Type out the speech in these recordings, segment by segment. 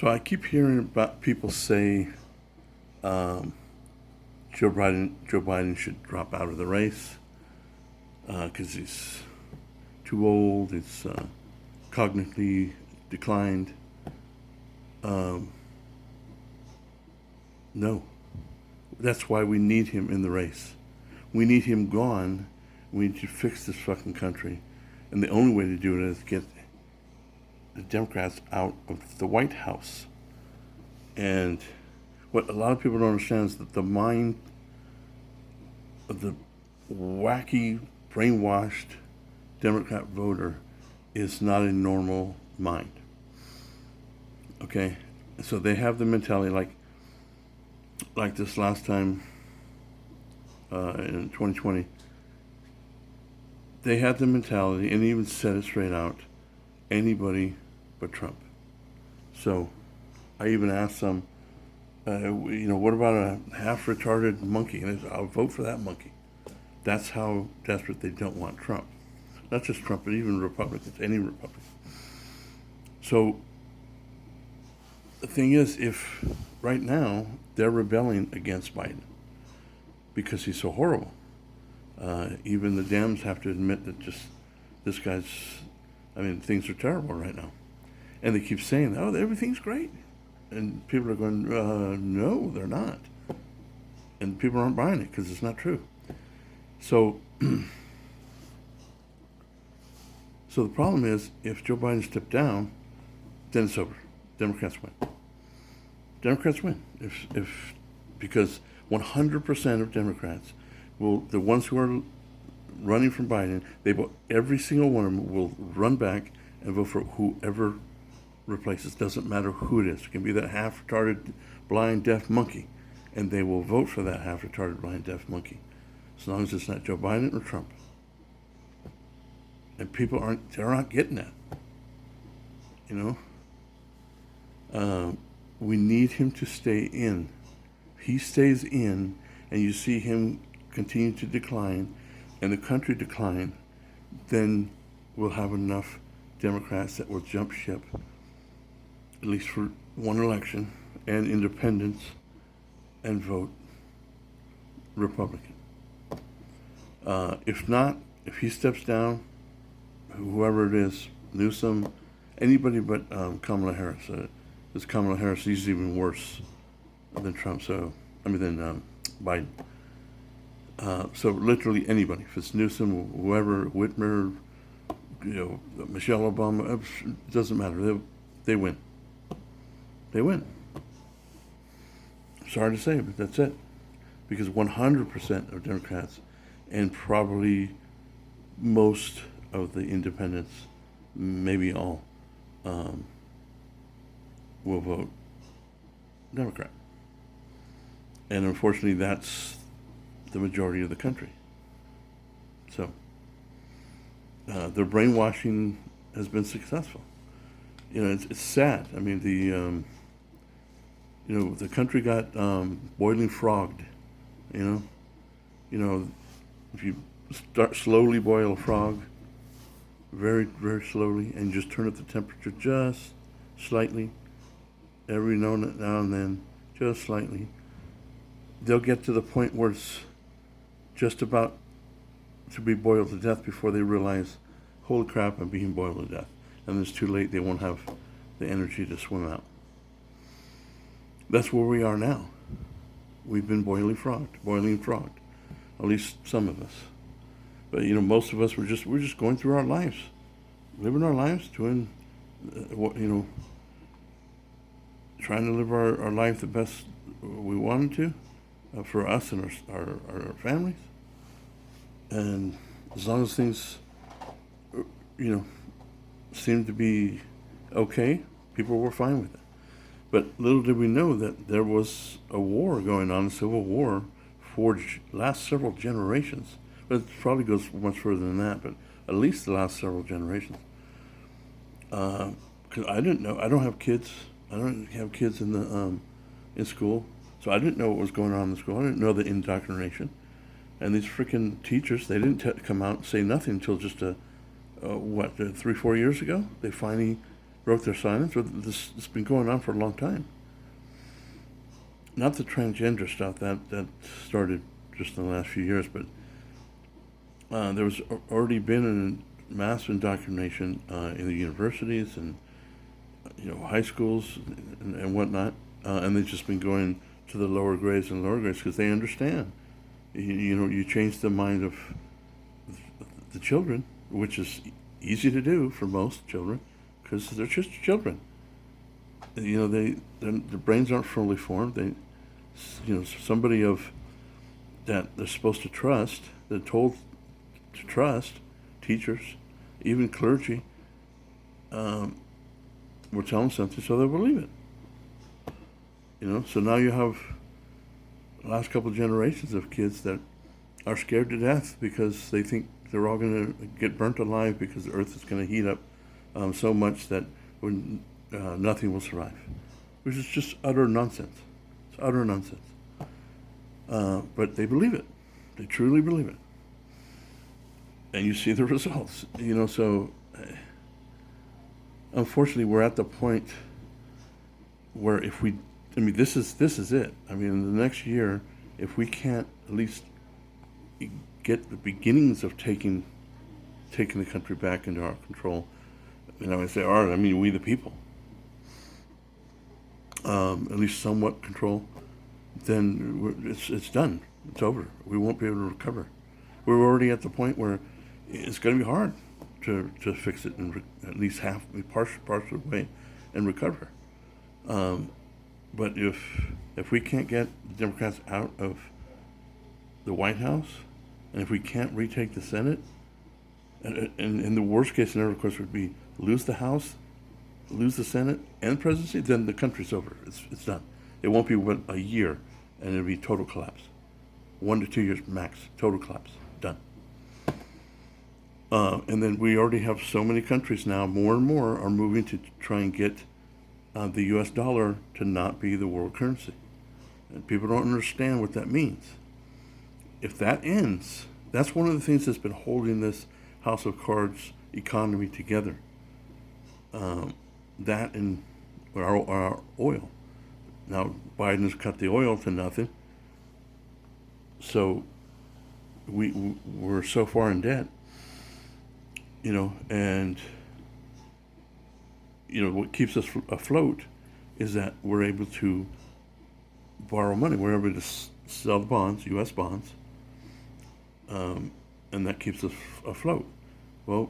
So I keep hearing about people say Joe Biden should drop out of the race because he's too old. He's cognitively declined. No, that's why we need him in the race. We need him gone. We need to fix this fucking country, and the only way to do it is get the Democrats out of the White House. And what a lot of people don't understand is that the mind of the wacky, brainwashed Democrat voter is not a normal mind. Okay? So they have the mentality like this last time in 2020. They had the mentality and even said it straight out, anybody but Trump. So I even asked them, what about a half-retarded monkey? And they said, I'll vote for that monkey. That's how desperate they don't want Trump. Not just Trump, but even Republicans, any Republican. So the thing is, if right now they're rebelling against Biden because he's so horrible, even the Dems have to admit that just this guy's, things are terrible right now. And they keep saying, oh, everything's great. And people are going, no, they're not. And people aren't buying it because it's not true. So, so the problem is, if Joe Biden stepped down, then it's over. Democrats win. Democrats win. Because 100% of Democrats the ones who are running from Biden, every single one of them will run back and vote for whoever replaces. Doesn't matter who it is. It can be that half-retarded, blind, deaf monkey, and they will vote for that half-retarded, blind, deaf monkey, as long as it's not Joe Biden or Trump. And people they're not getting that. We need him to stay in. If he stays in, and you see him continue to decline, and the country decline, then we'll have enough Democrats that will jump ship, at least for one election, and independents, and vote Republican. If not, if he steps down, whoever it is, Newsom, anybody but Kamala Harris. This Kamala Harris is even worse than Trump. Than Biden. So literally anybody. If it's Newsom, whoever, Whitmer, Michelle Obama, it doesn't matter. They win. They win. Sorry to say, but that's it. Because 100% of Democrats and probably most of the independents, maybe all, will vote Democrat. And unfortunately, that's the majority of the country. So, their brainwashing has been successful. It's sad. The country got boiling frogged. If you slowly boil a frog, very, very slowly, and just turn up the temperature just slightly, every now and then, just slightly, they'll get to the point where it's just about to be boiled to death before they realize, holy crap, I'm being boiled to death. And it's too late. They won't have the energy to swim out. That's where we are now. We've been boiling frogged, at least some of us. But most of us we're just going through our lives, living our lives, doing trying to live our life the best we wanted to, for us and our families. And as long as things, seemed to be okay, people were fine with it. But little did we know that there was a war going on, a civil war, for last several generations. But it probably goes much further than that, but at least the last several generations. Because I didn't know. I don't have kids. I don't have kids in school, so I didn't know what was going on in the school. I didn't know the indoctrination. And these freaking teachers, they didn't come out and say nothing until just 3-4 years ago. They finally broke their silence, or this has been going on for a long time. Not the transgender stuff that started just in the last few years, but there was already been a mass indoctrination in the universities and high schools and whatnot, and they've just been going to the lower grades and lower grades because they understand. You change the mind of the children, which is easy to do for most children, because they're just children. Their brains aren't fully formed. Somebody of that they're supposed to trust, they're told to trust, teachers, even clergy, will tell them something so they'll believe it. So now you have the last couple of generations of kids that are scared to death because they think they're all going to get burnt alive because the earth is going to heat up so much that nothing will survive, which is just utter nonsense. It's utter nonsense. But they believe it. They truly believe it. And you see the results. So unfortunately, we're at the point where this is it. I mean, in the next year, if we can't at least get the beginnings of taking the country back into our control, I say I mean we the people, at least somewhat control, then it's done. It's over. We won't be able to recover. We're already at the point where it's going to be hard to fix it and at least partial way and recover. But if we can't get the Democrats out of the White House, and if we can't retake the Senate, and the worst case scenario, of course, would be lose the House, lose the Senate and presidency, then the country's over. It's done. It won't be but a year, and it'll be total collapse. 1 to 2 years max, total collapse, done. And then we already have so many countries now, more and more are moving to try and get the U.S. dollar to not be the world currency. And people don't understand what that means. If that ends, that's one of the things that's been holding this House of Cards economy together. That and our oil. Now, Biden has cut the oil to nothing. So we're so far in debt, and what keeps us afloat is that we're able to borrow money. We're able to sell the bonds, U.S. bonds, and that keeps us afloat. Well,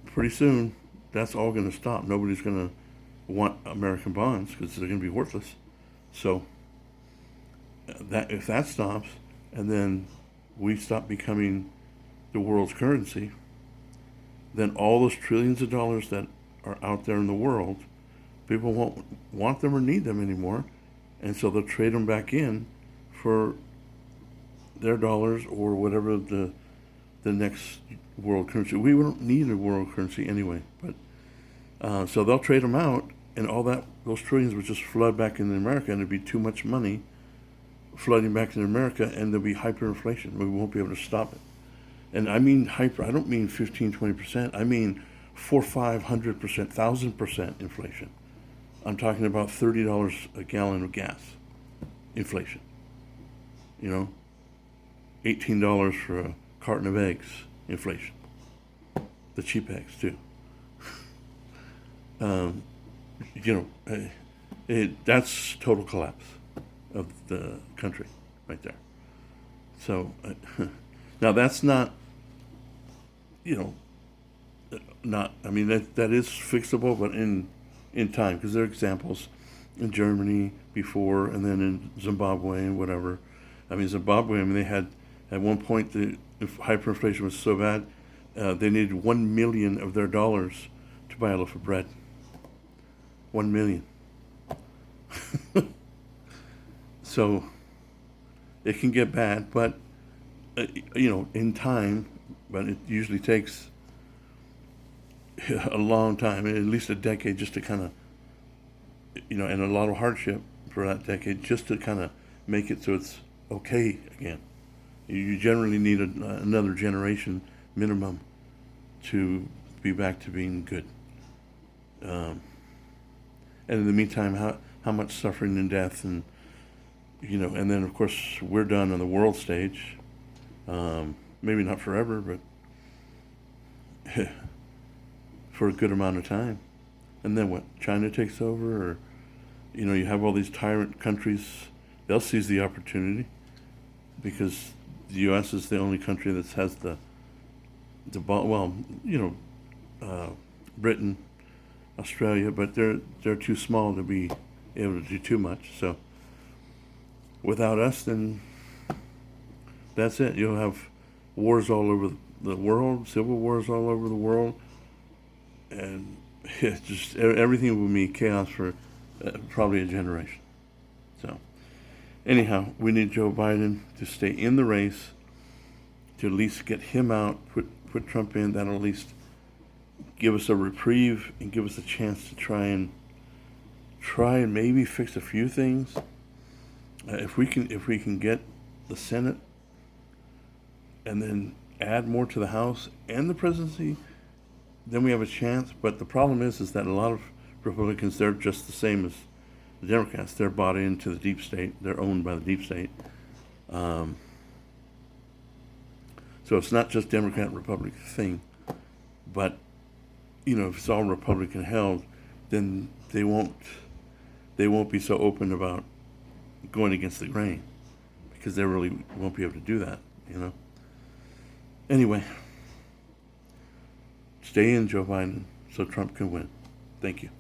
pretty soon that's all going to stop. Nobody's going to want American bonds because they're going to be worthless. So if that stops, and then we stop becoming the world's currency, then all those trillions of dollars that are out there in the world, people won't want them or need them anymore, and so they'll trade them back in for their dollars or whatever the next world currency. We don't need a world currency anyway, but so they'll trade them out, and those trillions would just flood back into America, and it'd be too much money flooding back into America, and there'll be hyperinflation. We won't be able to stop it. And I mean hyper. I don't mean 15, 20%. I mean 400%, 500%, 1,000% inflation. I'm talking about $30 a gallon of gas inflation. $18 for a carton of eggs inflation. The cheap eggs too. That's total collapse of the country right there. So now that's not, that is fixable, but in time, because there are examples in Germany before, and then in Zimbabwe and whatever. Zimbabwe, they had, at one point, the hyperinflation was so bad, they needed 1 million of their dollars to buy a loaf of bread. 1 million. So it can get bad, but in time, but it usually takes a long time, at least a decade, just to kind of, and a lot of hardship for that decade, just to kind of make it so it's okay again. You generally need another generation minimum to be back to being good. And in the meantime, how much suffering and death, and and then of course we're done on the world stage. Maybe not forever, but for a good amount of time. And then what? China takes over, or you have all these tyrant countries. They'll seize the opportunity because the U.S. is the only country that has well, Britain, Australia, but they're too small to be able to do too much. So without us, then that's it. You'll have wars all over the world, civil wars all over the world, and just everything will be chaos for probably a generation. So anyhow, we need Joe Biden to stay in the race, to at least get him out, put Trump in. That'll at least give us a reprieve and give us a chance to try and maybe fix a few things. If we can get the Senate and then add more to the House and the presidency, then we have a chance. But the problem is that a lot of Republicans, they're just the same as the Democrats. They're bought into the deep state. They're owned by the deep state. So it's not just Democrat Republican thing, but if it's all Republican held, then they won't be so open about going against the grain, because they really won't be able to do that. Anyway, stay in, Joe Biden, so Trump can win. Thank you.